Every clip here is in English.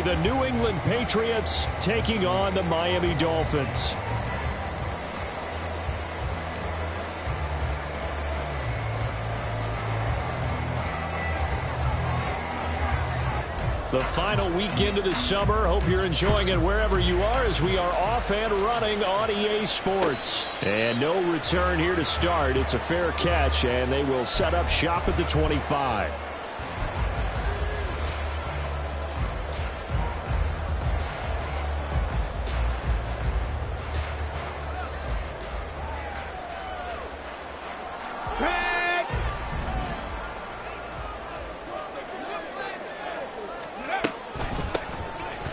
the New England Patriots taking on the Miami Dolphins. The final weekend of the summer. Hope you're enjoying it wherever you are as we are off and running on EA Sports. And no return here to start. It's a fair catch, and they will set up shop at the 25.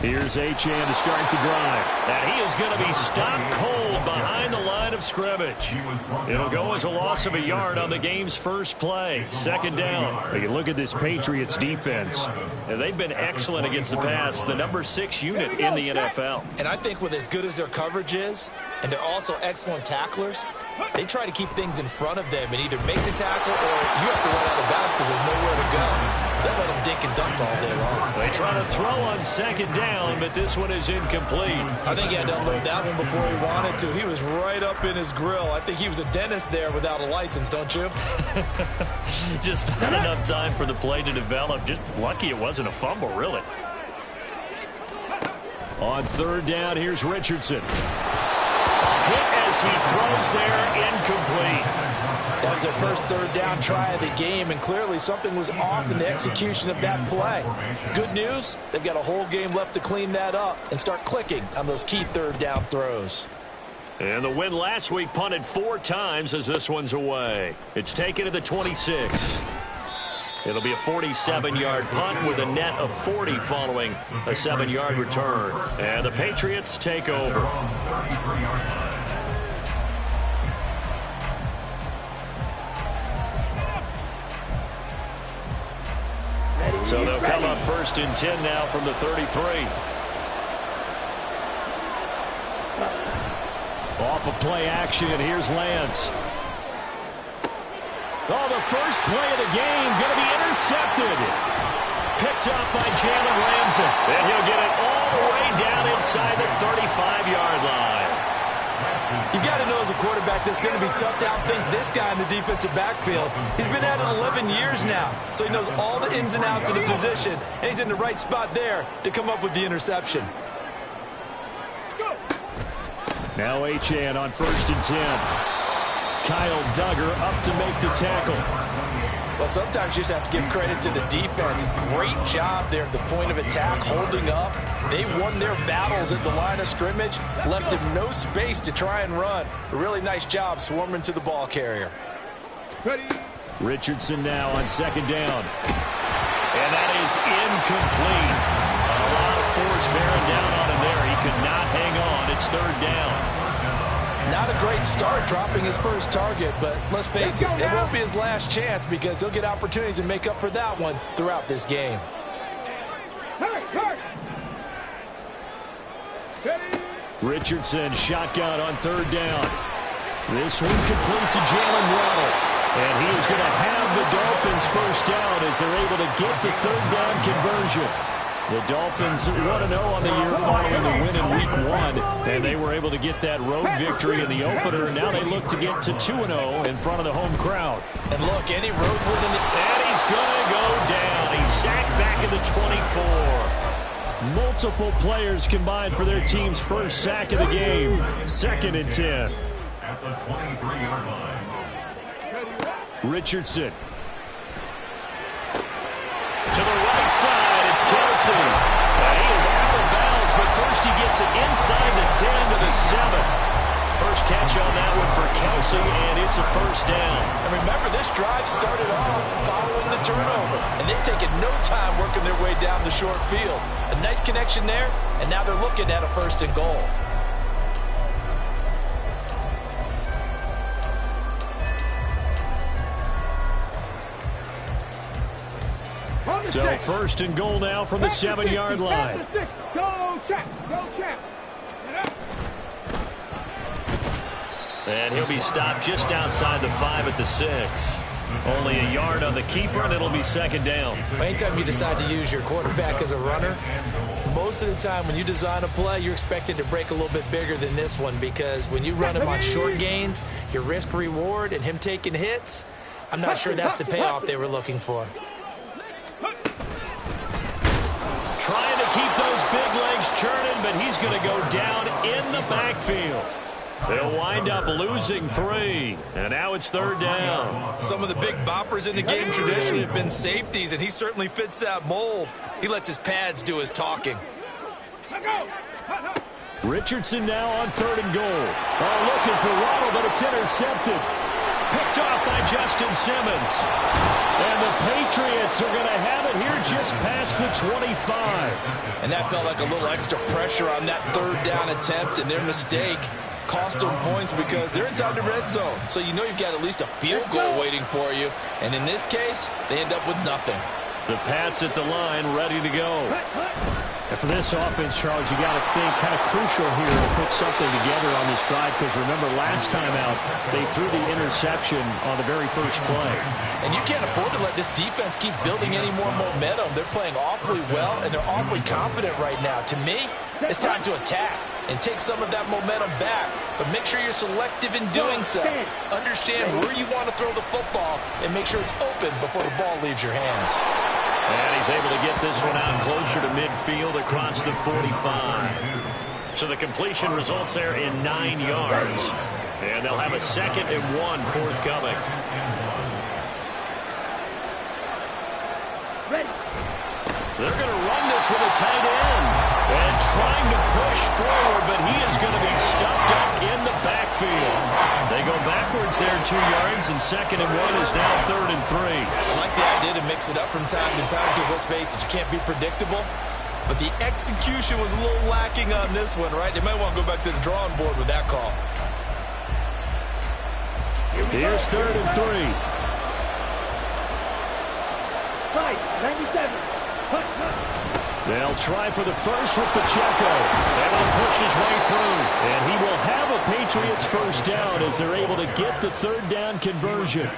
Here's Achane to start the drive. And he is going to be stopped cold behind the line of scrimmage. It'll go as a loss of a yard on the game's first play. Second down. You look at this Patriots defense. And they've been excellent against the pass. The number 6 unit in the NFL. And I think with as good as their coverage is, and they're also excellent tacklers, they try to keep things in front of them and either make the tackle or you have to run out of bounds because there's nowhere to go. They'll let them dink and dunk all day long. They try to throw on second down, but this one is incomplete. I think he had to unload that one before he wanted to. He was right up in his grill. I think he was a dentist there without a license, don't you? Just not enough time for the play to develop. Just lucky it wasn't a fumble, really. On third down, here's Richardson. Hit as he throws there, incomplete. That was their first third down try of the game, and clearly something was off in the execution of that play. Good news, they've got a whole game left to clean that up and start clicking on those key third down throws. And the win last week punted 4 times as this one's away. It's taken to the 26. It'll be a 47-yard punt with a net of 40 following a 7-yard return. And the Patriots take over. So they'll come up first and 10 now from the 33. Off of play action, and here's Lance. Oh, the first play of the game going to be intercepted. Picked up by Jalen Ramsey. And he'll get it all the way down inside the 35-yard line. You got to know as a quarterback that's going to be tough to outthink this guy in the defensive backfield. He's been at it 11 years now, so he knows all the ins and outs of the position, and he's in the right spot there to come up with the interception. Now Achane on first and 10. Kyle Duggar up to make the tackle. Well, sometimes you just have to give credit to the defense. Great job there at the point of attack, holding up. They won their battles at the line of scrimmage, left him no space to try and run. A really nice job swarming to the ball carrier. Richardson now on second down. And that is incomplete. A lot of force bearing down on him there. He could not hang on. It's third down. Not a great start dropping his first target, but let's face it, it won't be his last chance because he'll get opportunities to make up for that one throughout this game. Richardson shotgun on third down. This one complete to Jalen Waddle. And he is going to have the Dolphins first down as they're able to get the third down conversion. The Dolphins 1-0 on the year following the win in Week 1, and they were able to get that road victory in the opener. Now they look to get to 2-0 in front of the home crowd. And look, any road win in the... And he's going to go down. He's sacked back at the 24. Multiple players combined for their team's first sack of the game. Second and 10. At the 23-yard line. Richardson. To the right side, it's Kelsey. And he is out of bounds, but first he gets it inside the 10 to the 7. First catch on that one for Kelsey, and it's a first down. And remember, this drive started off following the turnover, and they've taken no time working their way down the short field. A nice connection there, and now they're looking at a first and goal. So first and goal now from the 7-yard line. Go, Champ. Go, Champ. And he'll be stopped just outside the 5 at the 6. Only a yard on the keeper, and it'll be second down. Anytime you decide to use your quarterback as a runner, most of the time when you design a play, you're expected to break a little bit bigger than this one, because when you run him on short gains, your risk-reward and him taking hits, I'm not sure that's the payoff they were looking for. Trying to keep those big legs churning, but he's going to go down in the backfield. They'll wind up losing 3, and now it's 3rd down. Some of the big boppers in the game traditionally have been safeties, and he certainly fits that mold. He lets his pads do his talking. Richardson now on 3rd and goal. Oh, looking for Waddle, but it's intercepted. Picked off by Justin Simmons. And the Patriots are going to have it here just past the 25. And that felt like a little extra pressure on that 3rd down attempt, and their mistake cost them points because they're inside the red zone. So you know you've got at least a field goal waiting for you. And in this case, they end up with nothing. The Pats at the line, ready to go. And for this offense, Charles, you got to think kind of crucial here to put something together on this drive, because remember last time out, they threw the interception on the very first play. And you can't afford to let this defense keep building any more momentum. They're playing awfully well, and they're awfully confident right now. To me, it's time to attack and take some of that momentum back. But make sure you're selective in doing so. Understand where you want to throw the football and make sure it's open before the ball leaves your hands. And he's able to get this one out closer to midfield across the 45. So the completion results there in 9 yards. And they'll have a 2nd and 1 forthcoming. They're going to run this with a tight end. And trying to push forward, but he is going to be stuffed up in the backfield. They go backwards there 2 yards, and 2nd and 1 is now 3rd and 3. I like the idea to mix it up from time to time, because let's face it, you can't be predictable. But the execution was a little lacking on this one, right? They might want to go back to the drawing board with that call. Here's 3rd and 3. Right, 97. They'll try for the first with Pacheco. And he'll push his way through. And he will have a Patriots first down as they're able to get the 3rd down conversion.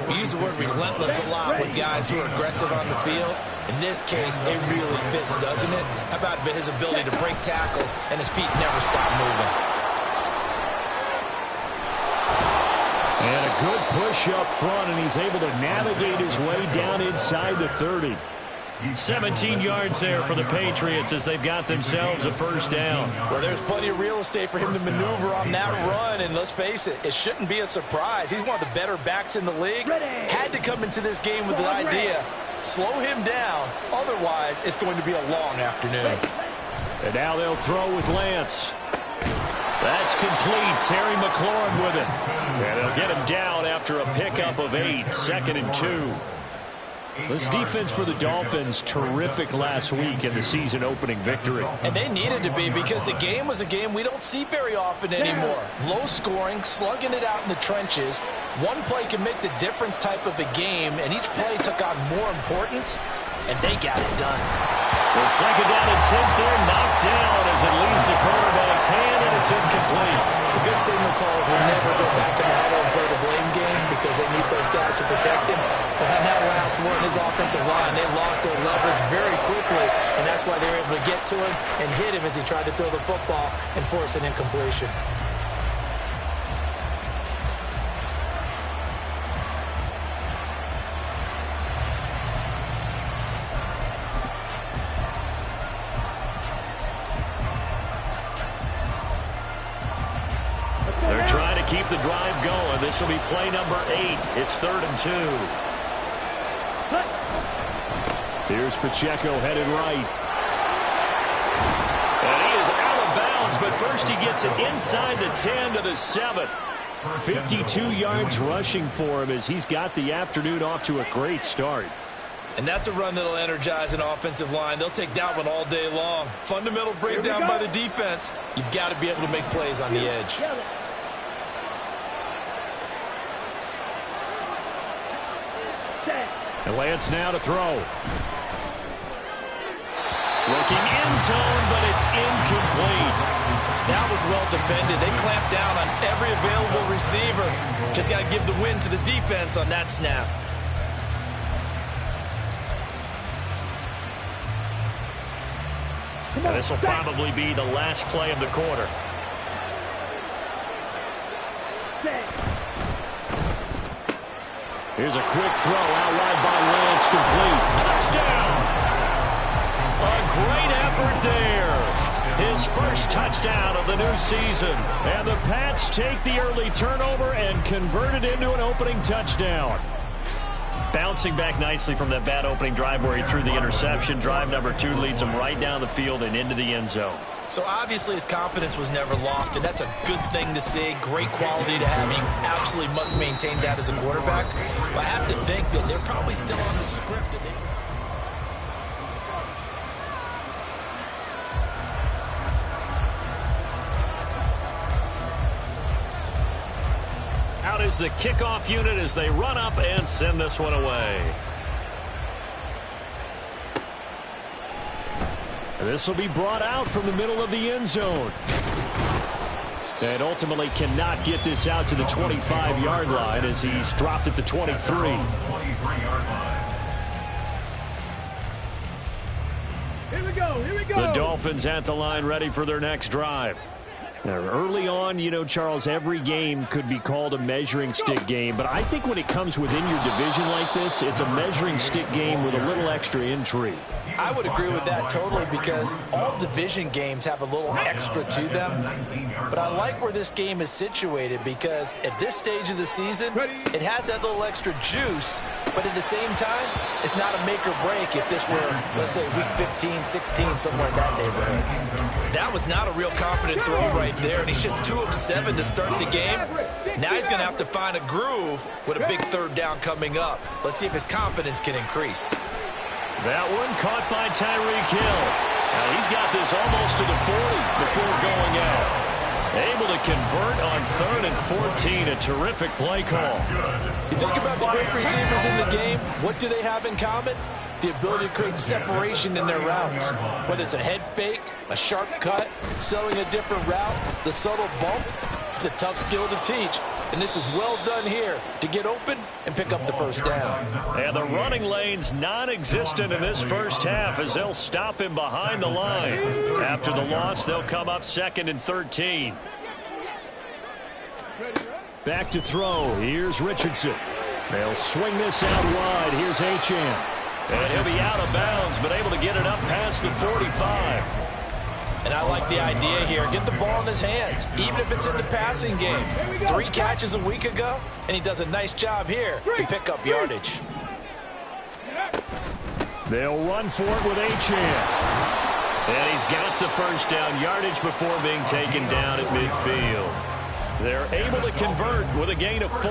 We use the word relentless a lot with guys who are aggressive on the field. In this case, it really fits, doesn't it? How about his ability to break tackles and his feet never stop moving? And a good push up front, and he's able to navigate his way down inside the 30. 17 yards there for the Patriots as they've got themselves a first down. Well, there's plenty of real estate for him to maneuver on that run, and let's face it, it shouldn't be a surprise. He's one of the better backs in the league. Had to come into this game with the idea, slow him down, otherwise it's going to be a long afternoon. And now they'll throw with Lance. That's complete. Terry McLaurin with it. And they'll get him down after a pickup of 8, 2nd and 2. This defense for the Dolphins, terrific last week in the season-opening victory. And they needed to be, because the game was a game we don't see very often anymore. Low scoring, slugging it out in the trenches. One play can make the difference type of a game, and each play took on more importance, and they got it done. The 2nd down attempt there knocked down as it leaves the quarterback's hand, and it's incomplete. The good signal calls will never go back in the huddle and play the blame game, because they need those guys to protect him. But on that last one, his offensive line, they lost their leverage very quickly, and that's why they were able to get to him and hit him as he tried to throw the football and force an incompletion. They're trying to keep the drive going. This will be play number 8. It's 3rd and 2. Here's Pacheco headed right. And he is out of bounds, but first he gets it inside the 10 to the 7. 52 yards rushing for him as he's got the afternoon off to a great start. And that's a run that'll energize an offensive line. They'll take that one all day long. Fundamental breakdown by the defense. You've got to be able to make plays on the edge. And Lance now to throw. Looking end zone, but it's incomplete. That was well defended. They clamped down on every available receiver. Just got to give the win to the defense on that snap. And this will probably be the last play of the quarter. Here's a quick throw out wide by Lance, complete. Touchdown! A great effort there. His first touchdown of the new season. And the Pats take the early turnover and convert it into an opening touchdown. Bouncing back nicely from that bad opening drive where he threw the interception. Drive number 2 leads him right down the field and into the end zone. So obviously his confidence was never lost, and that's a good thing to see. Great quality to have. You absolutely must maintain that as a quarterback. But I have to think that they're probably still on the script that they... Out is the kickoff unit as they run up and send this one away. This will be brought out from the middle of the end zone. And ultimately cannot get this out to the 25-yard line as he's dropped at the 23. 23-yard line. Here we go, here we go. The Dolphins at the line ready for their next drive. Now, early on, you know, Charles, every game could be called a measuring stick game, but I think when it comes within your division like this, it's a measuring stick game with a little extra intrigue. I would agree with that totally because all division games have a little extra to them. But I like where this game is situated because at this stage of the season, it has that little extra juice, but at the same time, it's not a make or break if this were, let's say, week 15, 16, somewhere in that neighborhood. That was not a real confident throw right there, and he's just 2 of 7 to start the game. Now he's going to have to find a groove with a big third down coming up. Let's see if his confidence can increase. That one caught by Tyreek Hill. Now he's got this almost to the 40 before going out. Able to convert on 3rd and 14. A terrific play call. You think about the great receivers in the game, what do they have in common? The ability to create separation in their routes. Whether it's a head fake, a sharp cut, selling a different route, the subtle bump, it's a tough skill to teach. And this is well done here to get open and pick up the first down. And the running lane's non-existent in this first half as they'll stop him behind the line. After the loss, they'll come up 2nd and 13. Back to throw. Here's Richardson. They'll swing this out wide. Here's Achane. And he'll be out of bounds, but able to get it up past the 45. And I like the idea here. Get the ball in his hands, even if it's in the passing game. 3 catches a week ago, and he does a nice job here to pick up yardage. They'll run for it with Achane. And he's got the first down yardage before being taken down at midfield. They're able to convert with a gain of 4.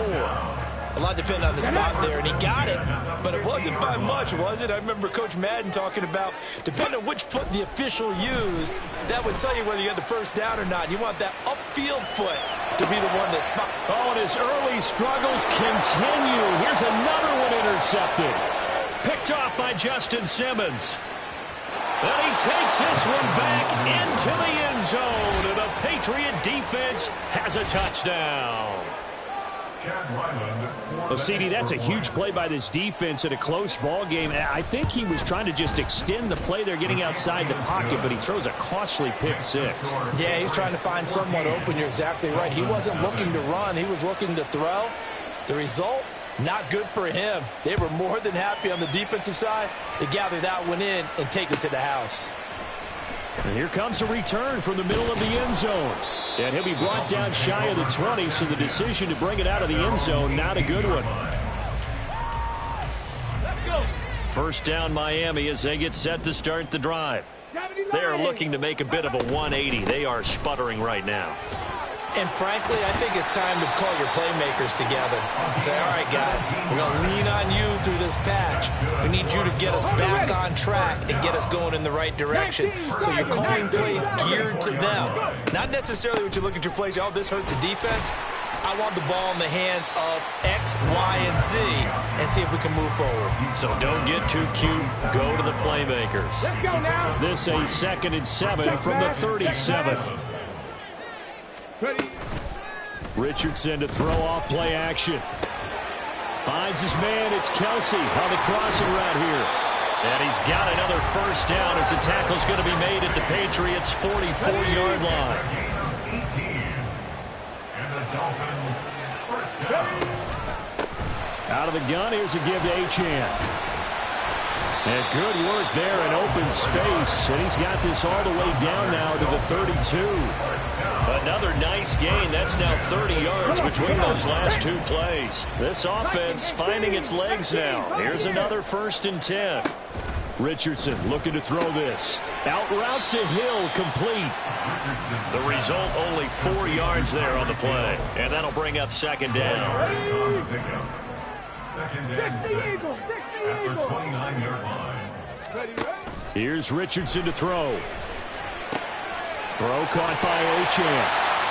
A lot depended on the spot there, and he got it, but it wasn't by much, was it? I remember Coach Madden talking about, depending on which foot the official used, that would tell you whether you got the first down or not. You want that upfield foot to be the one that spot. Oh, and his early struggles continue. Here's another one intercepted. Picked off by Justin Simmons. And he takes this one back into the end zone, and the Patriot defense has a touchdown. Well, CD, that's a huge play by this defense in a close ball game. I think he was trying to just extend the play. They're getting outside the pocket, but he throws a costly pick 6. Yeah, he's trying to find someone open. You're exactly right. He wasn't looking to run. He was looking to throw. The result, not good for him. They were more than happy on the defensive side to gather that one in and take it to the house. And here comes a return from the middle of the end zone. And he'll be brought down shy of the 20, so the decision to bring it out of the end zone, not a good one. First down Miami as they get set to start the drive. They are looking to make a bit of a 180. They are sputtering right now. And frankly, I think it's time to call your playmakers together and say, all right, guys, we're going to lean on you through this patch. We need you to get us back on track and get us going in the right direction. So you're calling plays geared to them. Not necessarily what you look at your plays, oh, this hurts the defense. I want the ball in the hands of X, Y, and Z and see if we can move forward. So don't get too cute. Go to the playmakers. Let's go now. This a 2nd and 7 from the 37. Richardson to throw off play action. Finds his man. It's Kelsey on the crossing route here. And he's got another first down as the tackle's going to be made at the Patriots' 44-yard line. And the Dolphins first down. Out of the gun, here's a give to Achane. And good work there in open space. And he's got this all the way down now to the 32. Another nice gain. That's now 30 yards between those last two plays. This offense finding its legs now. Here's another 1st and 10. Richardson looking to throw this. Out route to Hill, complete. The result, only 4 yards there on the play. And that'll bring up 2nd down. Second and 6 after 29-yard line. Here's Richardson to throw. Throw caught by Achane.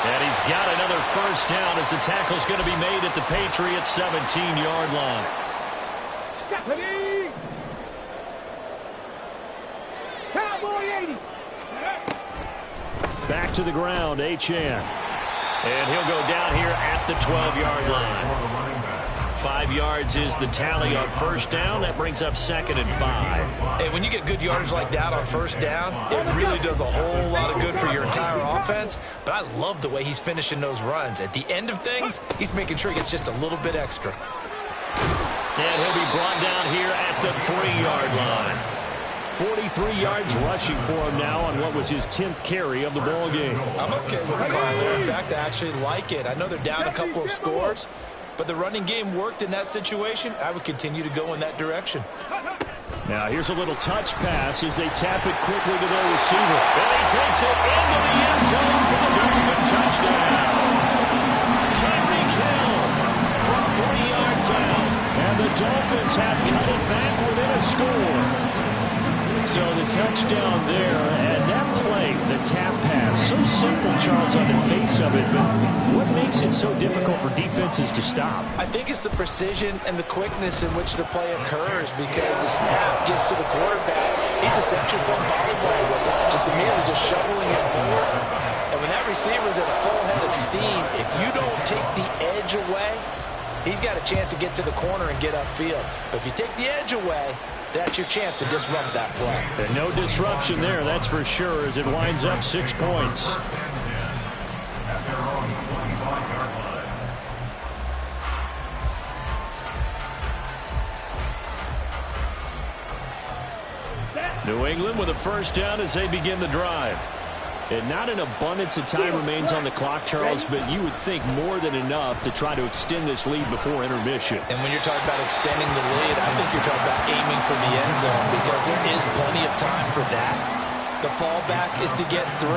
And he's got another first down as the tackle's going to be made at the Patriots' 17-yard line. Cowboy 80. Back to the ground, Achane. And he'll go down here at the 12-yard line. 5 yards is the tally on first down. That brings up 2nd and 5. Hey, when you get good yardage like that on first down, it really does a whole lot of good for your entire offense. But I love the way he's finishing those runs. At the end of things, he's making sure he gets just a little bit extra. And he'll be brought down here at the 3-yard line. 43 yards rushing for him now on what was his 10th carry of the ball game. I'm okay with the call there. In fact, I actually like it. I know they're down a couple of scores, but the running game worked in that situation. I would continue to go in that direction. Now here's a little touch pass as they tap it quickly to their receiver. And he takes it into the end zone for the Dolphin touchdown. Tyreek Hill from 3 yards out. And the Dolphins have cut it back within a score. So the touchdown there, and that play, the tap pass, so simple, Charles, on the face of it, but what makes it so difficult for defenses to stop? I think it's the precision and the quickness in which the play occurs, because the snap gets to the quarterback. He's essentially playing volleyball with it, just immediately shoveling it forward. And when that receiver's at a full head of steam, if you don't take the edge away, he's got a chance to get to the corner and get upfield. But if you take the edge away, that's your chance to disrupt that play. And no disruption there, that's for sure, as it winds up 6 points. New England with a first down as they begin the drive. And not an abundance of time remains on the clock, Charles, but you would think more than enough to try to extend this lead before intermission. And when you're talking about extending the lead, I think you're talking about aiming for the end zone, because there is plenty of time for that. The fallback is to get 3.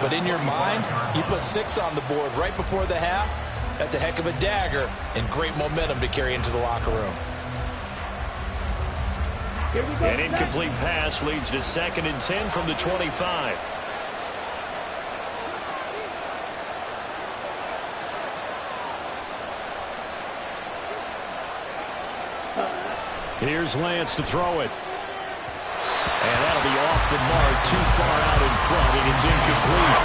But in your mind, you put 6 on the board right before the half. That's a heck of a dagger and great momentum to carry into the locker room. An incomplete pass leads to 2nd and 10 from the 25. Here's Lance to throw it. And that'll be off the mark, too far out in front, and it's incomplete.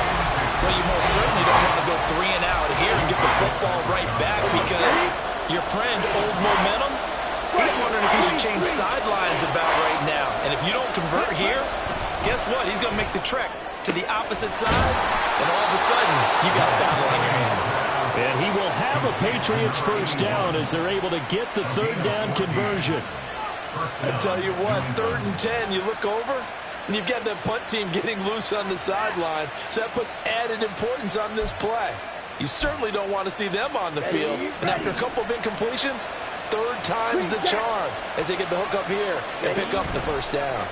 Well, you most certainly don't want to go 3 and out here and get the football right back, because your friend, Old Momentum, he's wondering if he should change sidelines about right now. And if you don't convert here, guess what? He's going to make the trek to the opposite side, and all of a sudden, you got a battle on your hands. And he will have a Patriots first down as they're able to get the 3rd down conversion. I tell you what, 3rd and 10, you look over, and you've got that punt team getting loose on the sideline, so that puts added importance on this play. You certainly don't want to see them on the field, and after a couple of incompletions, 3rd time's the charm as they get the hook up here and pick up the first down.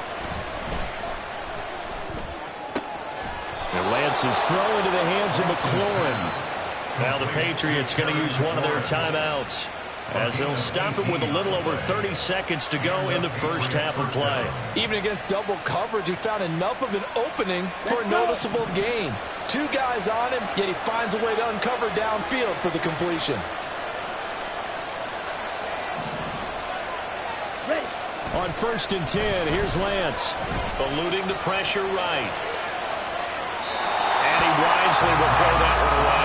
And Lance's throw into the hands of McLaurin. Now the Patriots going to use one of their timeouts, as they'll stop it with a little over 30 seconds to go in the first half of play. Even against double coverage, he found enough of an opening for a noticeable gain. 2 guys on him, yet he finds a way to uncover downfield for the completion. On 1st and 10, here's Lance. Eluding the pressure right. And he wisely will throw that one away.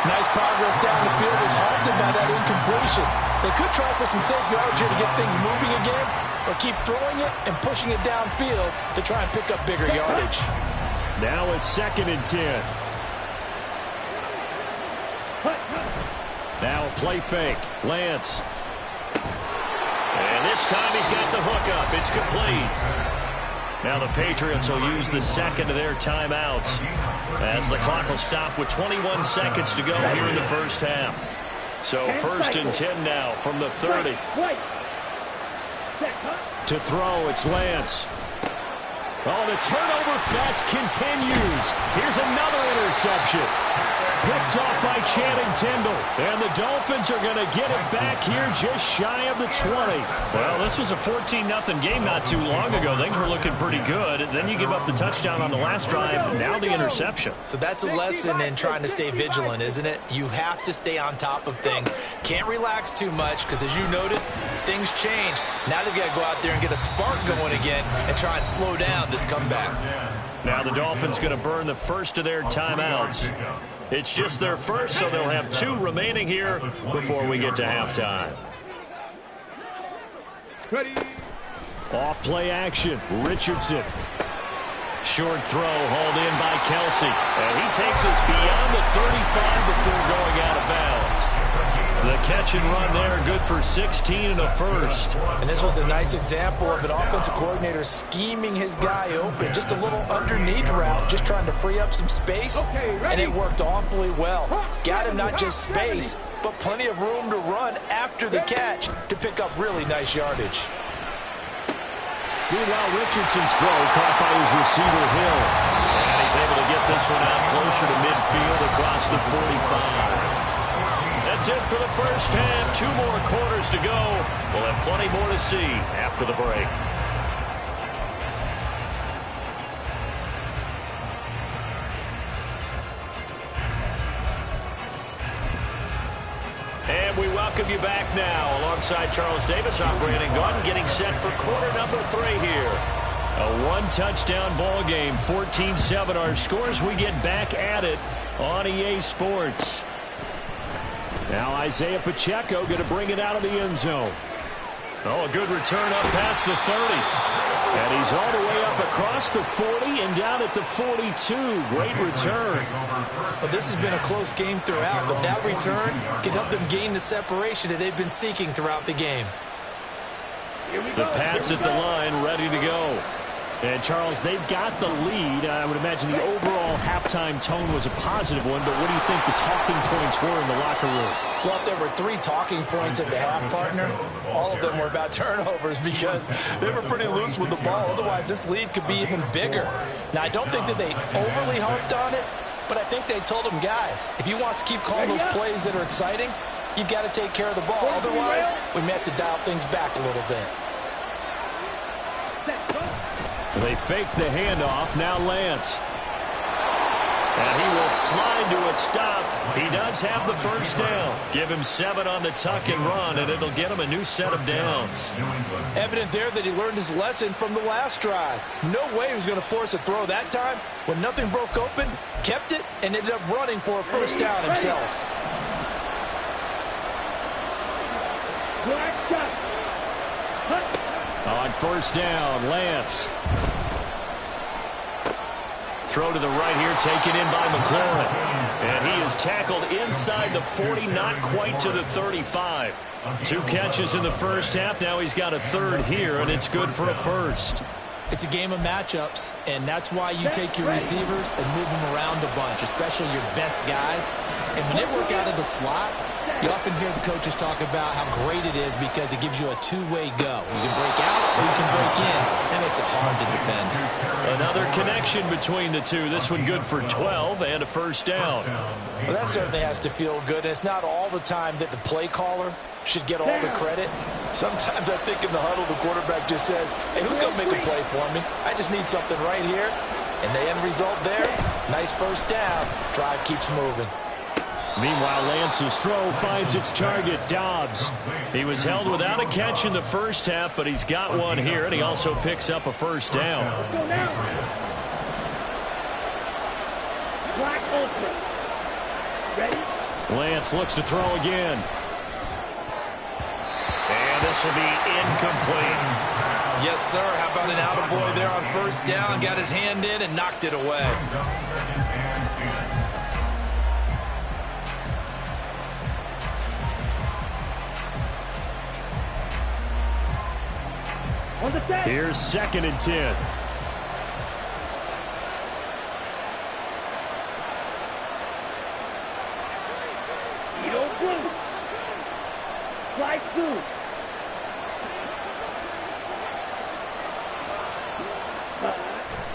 Nice progress down the field was halted by that incompletion. They could try for some safe yards here to get things moving again, or keep throwing it and pushing it downfield to try and pick up bigger yardage. Now a 2nd and 10. Now a play fake. Lance. And this time he's got the hook up. It's complete. Now the Patriots will use the 2nd of their timeouts as the clock will stop with 21 seconds to go here in the first half. So 1st and 10 now from the 30. To throw, it's Lance. Oh, the turnover fest continues. Here's another interception. Picked off by Channing Tindall. And the Dolphins are going to get it back here just shy of the 20. Well, this was a 14-0 game not too long ago. Things were looking pretty good. Then you give up the touchdown on the last drive. Now the interception. So that's a lesson in trying to stay vigilant, isn't it? You have to stay on top of things. Can't relax too much because, as you noted, things change. Now they've got to go out there and get a spark going again and try and slow down this comeback. Now the Dolphins going to burn the first of their timeouts. It's just their first, so they'll have 2 remaining here before we get to halftime. Ready. Off play action. Richardson. Short throw hauled in by Kelsey. And he takes us beyond the 35 before going out of bounds. The catch and run there, good for 16 and a first. And this was a nice example of an offensive coordinator scheming his guy open. Just a little underneath route, just trying to free up some space. And it worked awfully well. Got him not just space, but plenty of room to run after the catch to pick up really nice yardage. Meanwhile, Richardson's throw caught by his receiver, Hill. And he's able to get this one out closer to midfield across the 45. That's it for the first half. 2 more quarters to go. We'll have plenty more to see after the break. And we welcome you back now. Alongside Charles Davis, I'm Brandon Gaudin, getting set for quarter number 3 here. A 1-touchdown ball game, 14-7 our scores. We get back at it on EA Sports. Now Isaiah Pacheco going to bring it out of the end zone. Oh, a good return up past the 30. And he's all the way up across the 40 and down at the 42. Great return. Well, this has been a close game throughout, but that return can help them gain the separation that they've been seeking throughout the game. The Pats at the line, ready to go. And, Charles, they've got the lead. I would imagine the overall halftime tone was a positive one, but what do you think the talking points were in the locker room? Well, if there were 3 talking points at the half, partner, all of them were about turnovers because they were pretty loose with the ball. Otherwise, this lead could be even bigger. Now, I don't think that they overly harped on it, but I think they told them, guys, if you want to keep calling those plays that are exciting, you've got to take care of the ball. Otherwise, we may have to dial things back a little bit. They fake the handoff. Now Lance. And he will slide to a stop. He does have the first down. Give him 7 on the tuck and run, and it'll get him a new set of downs. Evident there that he learned his lesson from the last drive. No way he was going to force a throw that time. When nothing broke open, kept it, and ended up running for a first down himself. On first down, Lance. Throw to the right here, taken in by McLaurin. And he is tackled inside the 40, not quite to the 35. 2 catches in the first half. Now he's got a 3rd here, and it's good for a first. It's a game of matchups, and that's why you take your receivers and move them around a bunch, especially your best guys. And when they work out of the slot, you often hear the coaches talk about how great it is because it gives you a 2-way go. You can break out or you can break in. That makes it hard to defend. Another connection between the 2. This one good for 12 and a first down. Well, that certainly has to feel good. And it's not all the time that the play caller should get all the credit. Sometimes I think in the huddle, the quarterback just says, hey, who's going to make a play for me? I just need something right here. And the end result there, nice first down. Drive keeps moving. Meanwhile, Lance's throw finds its target, Dobbs. He was held without a catch in the first half, but he's got one here, and he also picks up a first down. Lance looks to throw again. And this will be incomplete. Yes, sir. How about an attaboy there on first down? Got his hand in and knocked it away. Here's 2nd and 10. Strike 2.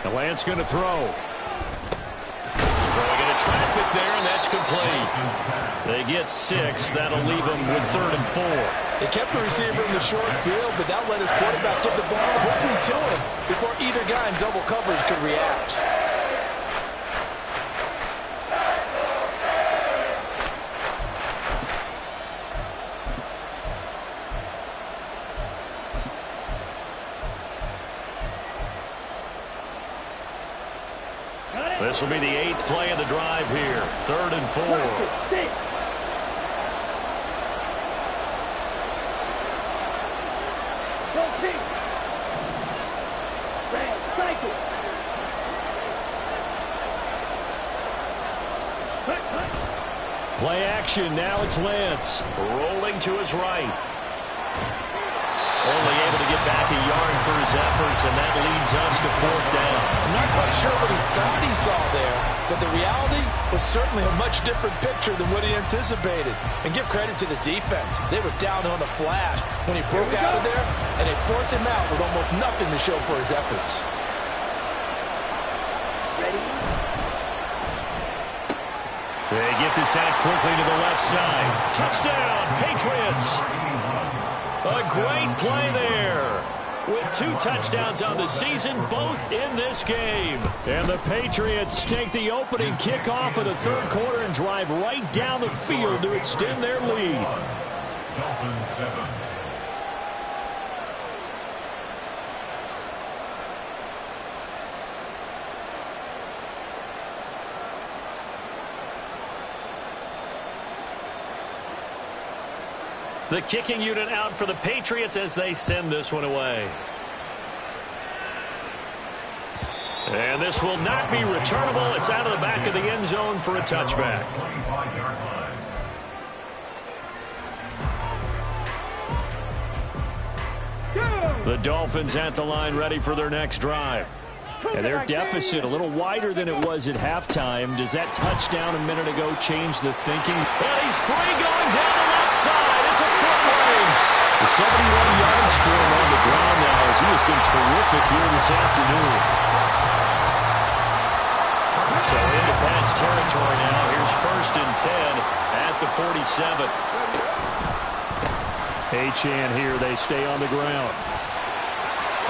The Lance going to throw. Throwing into traffic there, and that's complete. They get 6. That'll leave them with 3rd and 4. They kept the receiver in the short field, but that let his quarterback get the ball quickly to him before either guy in double coverage could react. This will be the 8th play of the drive here. 3rd and 4. Play action. Now it's Lance. Rolling to his right. Only able to get back a yard for his efforts, and that leads us to 4th down. I'm not quite sure what he thought he saw there, but the reality was certainly a much different picture than what he anticipated. And give credit to the defense. They were down on the flash when he broke out of there, and they forced him out with almost nothing to show for his efforts. They get this out quickly to the left side. Touchdown, Patriots! A great play there. With 2 touchdowns on the season, both in this game. And the Patriots take the opening kickoff of the 3rd quarter and drive right down the field to extend their lead. Dolphins 7. The kicking unit out for the Patriots as they send this one away. And this will not be returnable. It's out of the back of the end zone for a touchback. 25-yard line. The Dolphins at the line ready for their next drive. And their deficit a little wider than it was at halftime. Does that touchdown a minute ago change the thinking? And he's free going down the left side. It's a foot race. The 71 yards for him on the ground now as he has been terrific here this afternoon. So into Pats territory now. Here's 1st and 10 at the 47. Achane here. They stay on the ground.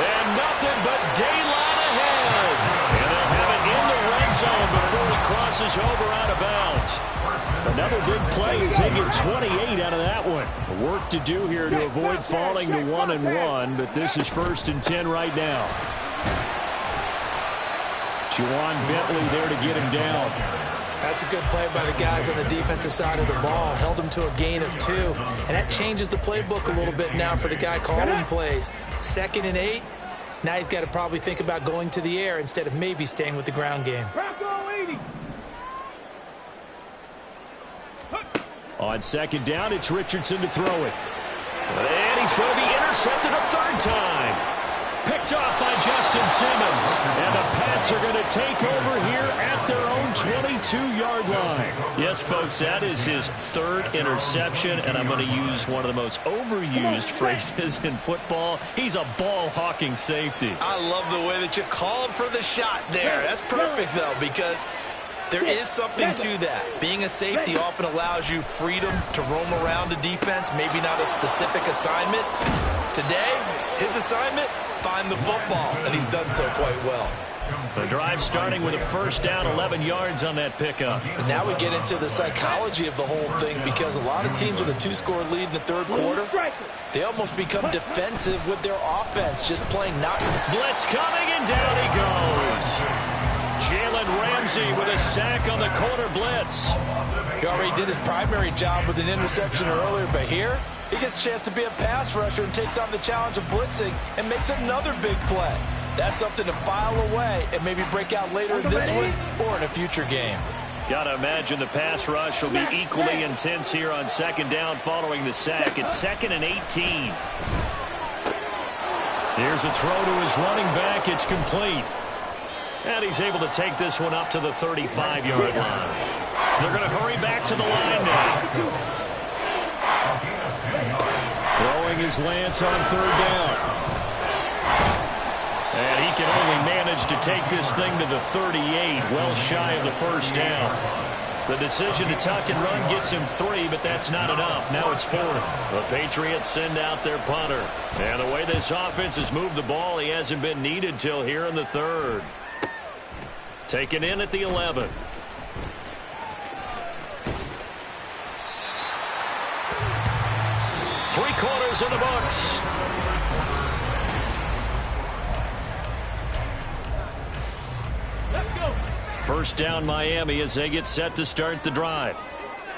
And nothing but daylight ahead. And they'll have it in the red zone before he crosses over out of bounds. Another big play as they get 28 out of that one. Work to do here to avoid falling to 1-1, but this is 1st and 10 right now. Juwan Bentley there to get him down. That's a good play by the guys on the defensive side of the ball. Held him to a gain of 2. And that changes the playbook a little bit now for the guy calling plays. 2nd and 8. Now he's got to probably think about going to the air instead of maybe staying with the ground game. On 2nd down, it's Richardson to throw it. And he's going to be intercepted a 3rd time. Picked off by Justin Simmons. And the Pats are going to take over here at their own 22-yard line. Yes, folks, that is his 3rd interception, and I'm going to use one of the most overused phrases in football. He's a ball-hawking safety. I love the way that you called for the shot there. That's perfect, though, because there is something to that. Being a safety often allows you freedom to roam around a defense, maybe not a specific assignment. Today, his assignment, find the football, and he's done so quite well. The drive starting with a 1st down, 11 yards on that pickup. And now we get into the psychology of the whole thing because a lot of teams with a 2-score lead in the 3rd quarter, they almost become defensive with their offense, just playing not. Blitz coming, and down he goes. Jalen Ramsey with a sack on the corner blitz. He already did his primary job with an interception earlier, but here he gets a chance to be a pass rusher and takes on the challenge of blitzing and makes another big play. That's something to file away and maybe break out later in this one or in a future game. Got to imagine the pass rush will be equally intense here on second down following the sack. It's 2nd and 18. Here's a throw to his running back. It's complete. And he's able to take this one up to the 35-yard line. They're going to hurry back to the line now. Throwing his Lance on 3rd down. And he can only manage to take this thing to the 38, well shy of the first down. The decision to tuck and run gets him 3, but that's not enough. Now it's 4th. The Patriots send out their punter. And the way this offense has moved the ball, he hasn't been needed till here in the 3rd. Taken in at the 11. Three quarters in the books. First down Miami as they get set to start the drive.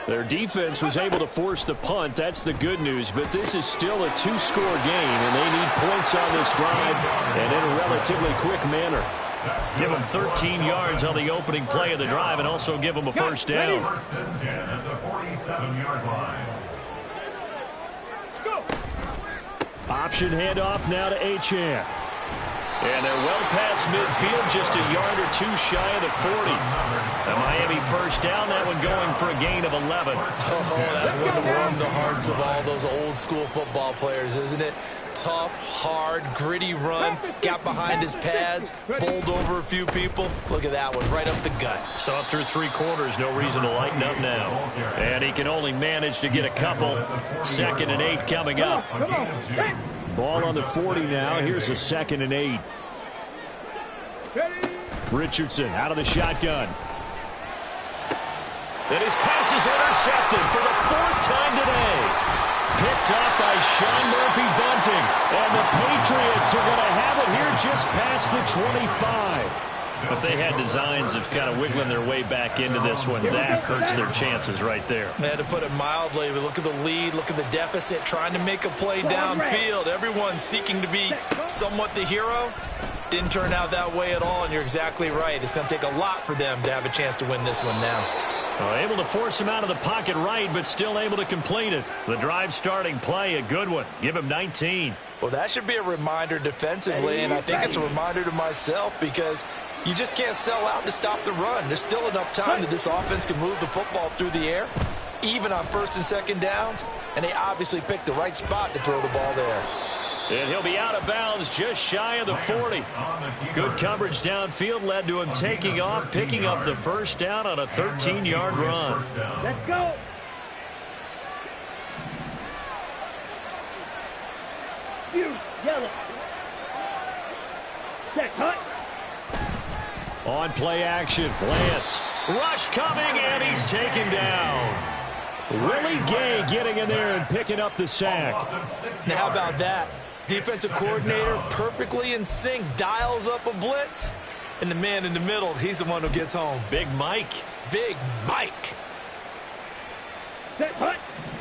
Their defense was able to force the punt. That's the good news. But this is still a 2-score game, and they need points on this drive and in a relatively quick manner. Give them 13 yards on the opening play of the drive and also give them a first down. First and 10 at the 47-yard line. Option handoff now to Achane. And they're well past midfield, just a yard or 2 shy of the 40. The Miami first down, that one going for a gain of 11. Oh, that's one to warm the hearts of all those old-school football players, isn't it? Tough, hard, gritty run, got behind his pads, bowled over a few people. Look at that one, right up the gut. So up through 3 quarters, no reason to lighten up now. And he can only manage to get a couple. 2nd and 8 coming up. Ball on the 40 now. Here's a 2nd and 8. Richardson out of the shotgun. And his pass is intercepted for the 4th time today. Picked up by Sean Murphy-Bunting. And the Patriots are going to have it here just past the 25. If they had designs of kind of wiggling their way back into this one, that hurts their chances right there. They had to put it mildly. Look at the lead, look at the deficit, trying to make a play downfield. Everyone seeking to be somewhat the hero. Didn't turn out that way at all, and you're exactly right. It's going to take a lot for them to have a chance to win this one now. Able to force him out of the pocket right, but still able to complete it. The drive starting play, a good one. Give him 19. Well, that should be a reminder defensively, and I think it's a reminder to myself because you just can't sell out to stop the run. There's still enough time that this offense can move the football through the air, even on 1st and 2nd downs, and they obviously picked the right spot to throw the ball there. And he'll be out of bounds just shy of the 40. Good coverage downfield led to him taking off, picking up the first down on a 13-yard run. Let's go. Yellow. Set, cut. On play action, Lance. Rush coming, and he's taken down. Willie Gay getting in there and picking up the sack. Now, how about that? Defensive coordinator perfectly in sync, dials up a blitz, and the man in the middle, he's the one who gets home. Big Mike. Big Mike. Set, cut.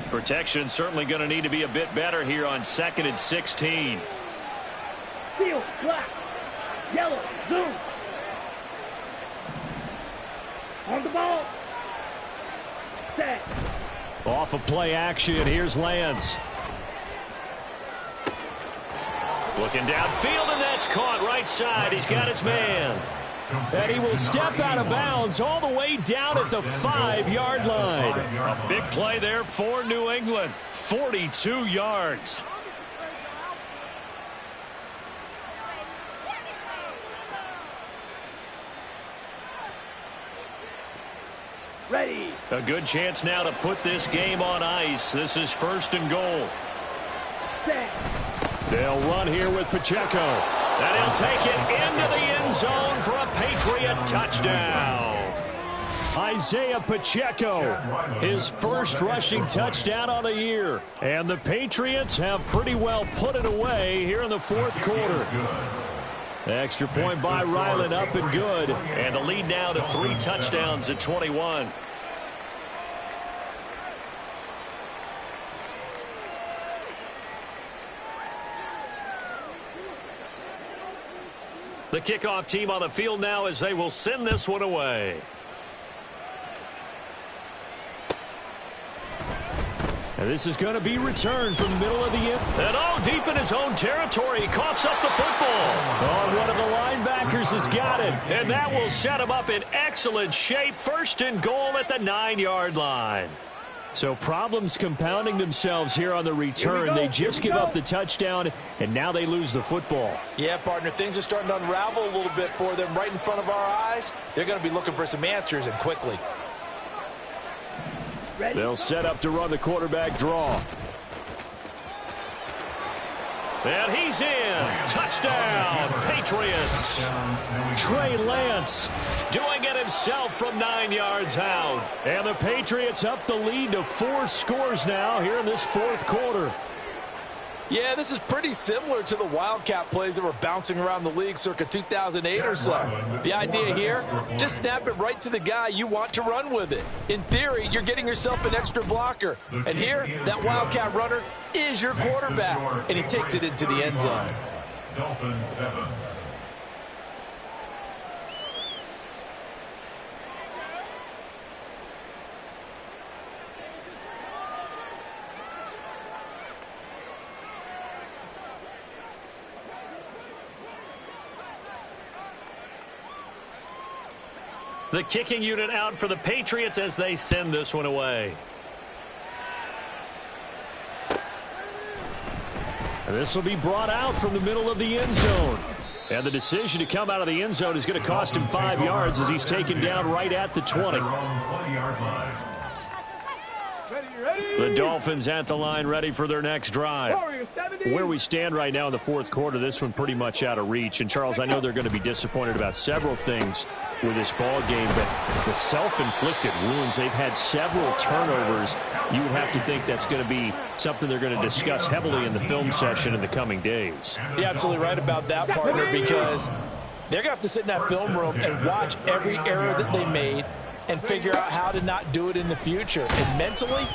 Protection certainly going to need to be a bit better here on 2nd and 16. Field, black. Yellow, zoom. On the ball. Set. Off of play action, here's Lance. Looking downfield, and that's caught right side. He's got his man. And he will step out of bounds all the way down at the 5-yard line. A big play there for New England. 42 yards. Ready. A good chance now to put this game on ice. This is 1st and goal. Set. They'll run here with Pacheco. And he'll take it into the end zone for a Patriot touchdown. Isaiah Pacheco, his first rushing touchdown on the year. And the Patriots have pretty well put it away here in the 4th quarter. Extra point by Ryland, up and good. And the lead now to 3 touchdowns at 21. The kickoff team on the field now as they will send this one away. And this is going to be returned from the middle of the end. And deep in his own territory, he coughs up the football. One of the linebackers has got it. And that will set him up in excellent shape. First and goal at the 9-yard line. So problems compounding themselves here on the return. They just give up the touchdown, and now they lose the football. Yeah, partner, things are starting to unravel a little bit for them right in front of our eyes. They're going to be looking for some answers, and quickly. They'll set up to run the quarterback draw. And he's in. Touchdown, Patriots. Trey Lance doing it himself from 9 yards out. And the Patriots up the lead to 4 scores now here in this fourth quarter. Yeah, this is pretty similar to the Wildcat plays that were bouncing around the league circa 2008 or so. The idea here, just snap it right to the guy you want to run with it. In theory, you're getting yourself an extra blocker. And here, that Wildcat runner is your quarterback. And he takes it into the end zone. Dolphins 7. The kicking unit out for the Patriots as they send this one away. And this will be brought out from the middle of the end zone. And the decision to come out of the end zone is going to cost him 5 yards as he's taken down right at the 20. The Dolphins at the line ready for their next drive. Where we stand right now in the fourth quarter, this one pretty much out of reach. And, Charles, I know they're going to be disappointed about several things with this ball game, but the self-inflicted wounds, they've had several turnovers. You would have to think that's going to be something they're going to discuss heavily in the film session in the coming days. You're absolutely right about that, partner, because they're going to have to sit in that film room and watch every error that they made and figure out how to not do it in the future. And mentally,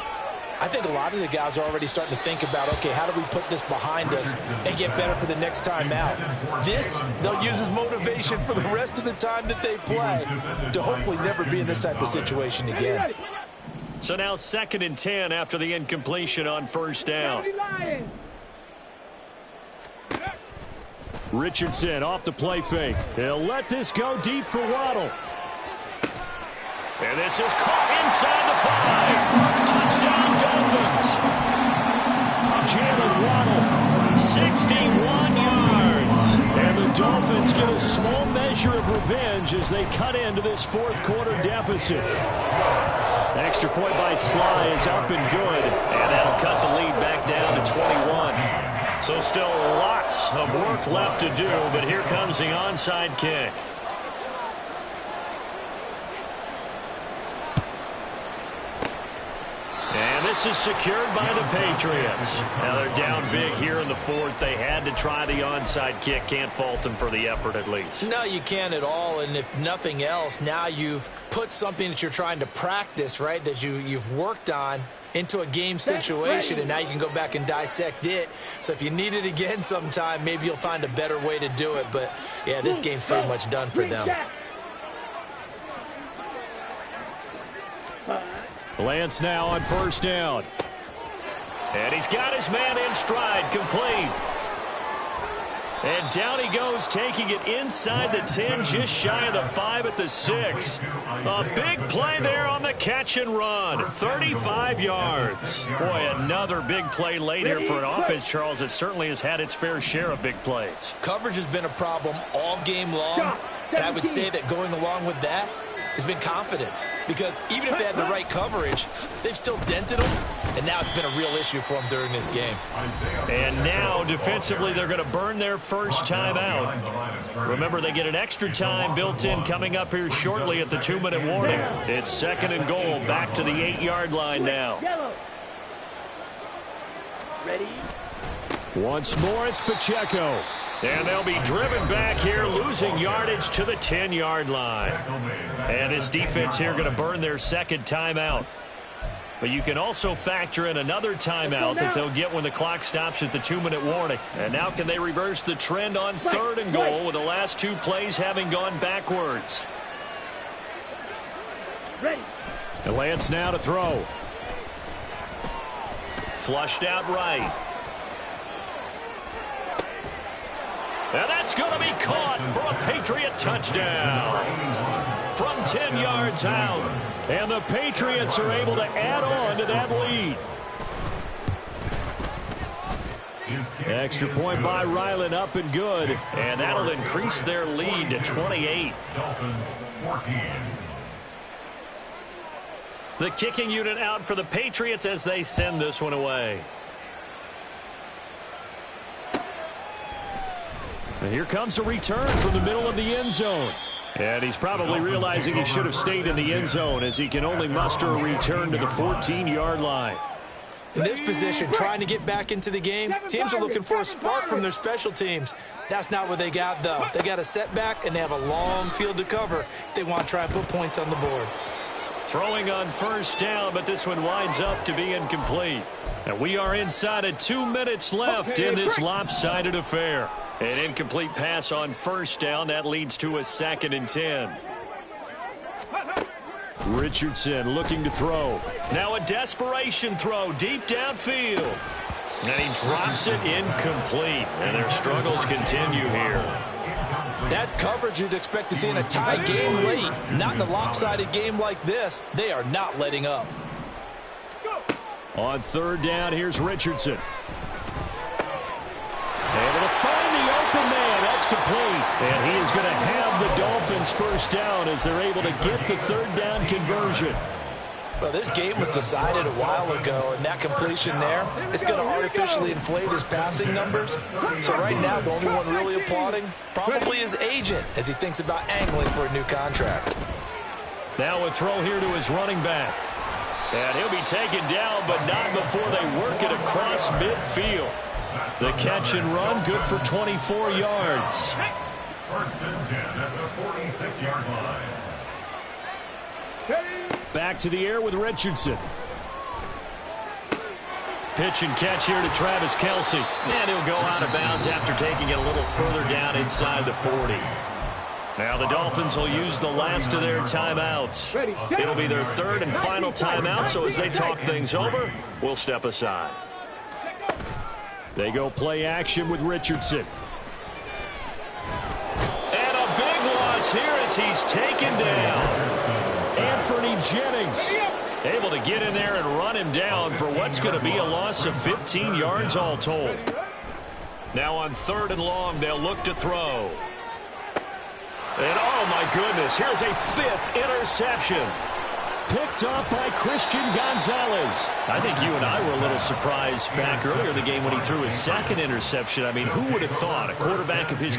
I think a lot of the guys are already starting to think about, okay, how do we put this behind us and get better for the next time out? This, they'll use as motivation for the rest of the time that they play to hopefully never be in this type of situation again. So now 2nd and 10 after the incompletion on first down. Richardson off the play fake. He'll let this go deep for Waddle. And this is caught inside the 5. Touchdown, Dolphins. Jalen Waddle, 61 yards. And the Dolphins get a small measure of revenge as they cut into this fourth quarter deficit. Extra point by Sly is up and good. And that'll cut the lead back down to 21. So still lots of work left to do, but here comes the onside kick. And this is secured by the Patriots. Now they're down big here in the fourth. They had to try the onside kick. Can't fault them for the effort at least. No, you can't at all. And if nothing else, now you've put something that you're trying to practice, right, that you've worked on into a game situation, and now you can go back and dissect it. So if you need it again sometime, maybe you'll find a better way to do it. But, yeah, this game's pretty much done for them. Lance now on first down. And he's got his man in stride, complete. And down he goes, taking it inside the 10, just shy of the 5 at the 6. A big play there on the catch and run. 35 yards. Boy, another big play late here for an offense, Charles, that certainly has had its fair share of big plays. Coverage has been a problem all game long, and I would say that going along with that has been confidence, because even if they had the right coverage, they've still dented them, and now it's been a real issue for them during this game. And now defensively they're going to burn their first time out. Remember, they get an extra time built in coming up here shortly at the 2-minute warning. It's 2nd and goal, back to the 8-yard line now. Ready? Once more, it's Pacheco. And they'll be driven back here, losing yardage to the 10-yard line. And this defense here going to burn their second timeout. But you can also factor in another timeout that they'll get when the clock stops at the 2-minute warning. And now can they reverse the trend on 3rd and goal with the last 2 plays having gone backwards? Ready. And Lance now to throw. Flushed out right. And that's going to be caught for a Patriot touchdown from 10 yards out. And the Patriots are able to add on to that lead. Extra point by Ryland, up and good. And that'll increase their lead to 28. Dolphins 14. The kicking unit out for the Patriots as they send this one away. And here comes a return from the middle of the end zone. And he's probably realizing he should have stayed in the end zone as he can only muster a return to the 14-yard line. In this position, trying to get back into the game, teams are looking for a spark from their special teams. That's not what they got, though. They got a setback, and they have a long field to cover if they want to try and put points on the board. Throwing on 1st down, but this one winds up to be incomplete. And we are inside of 2 minutes left in this lopsided affair. An incomplete pass on 1st down. That leads to a 2nd and 10. Richardson looking to throw. Now a desperation throw deep downfield. And he drops it incomplete. And their struggles continue here. That's coverage you'd expect to see in a tie game late. Not in a lopsided game like this. They are not letting up. On 3rd down, here's Richardson. Able to find the open man. That's complete. And he is going to have the Dolphins 1st down as they're able to get the 3rd down conversion. Well, this game was decided a while ago, and that completion there is going to artificially inflate his passing numbers. So right now, the only one really applauding probably his agent as he thinks about angling for a new contract. Now a throw here to his running back. And he'll be taken down, but not before they work it across midfield. The catch and run, good for 24 yards. 1st and 10 at the 46-yard line. Back to the air with Richardson. Pitch and catch here to Travis Kelce. And he'll go out of bounds after taking it a little further down inside the 40. Now the Dolphins will use the last of their timeouts. It'll be their 3rd and final timeout, so as they talk things over, we'll step aside. They go play action with Richardson. And a big loss here as he's taken down. Anthony Jennings Able to get in there and run him down for what's going to be a loss of 15 yards all told. Now on 3rd and long, they'll look to throw. And oh my goodness, here's a 5th interception. picked off by Christian Gonzalez. I think you and I were a little surprised back earlier in the game when he threw his 2nd interception. I mean, who would have thought a quarterback of his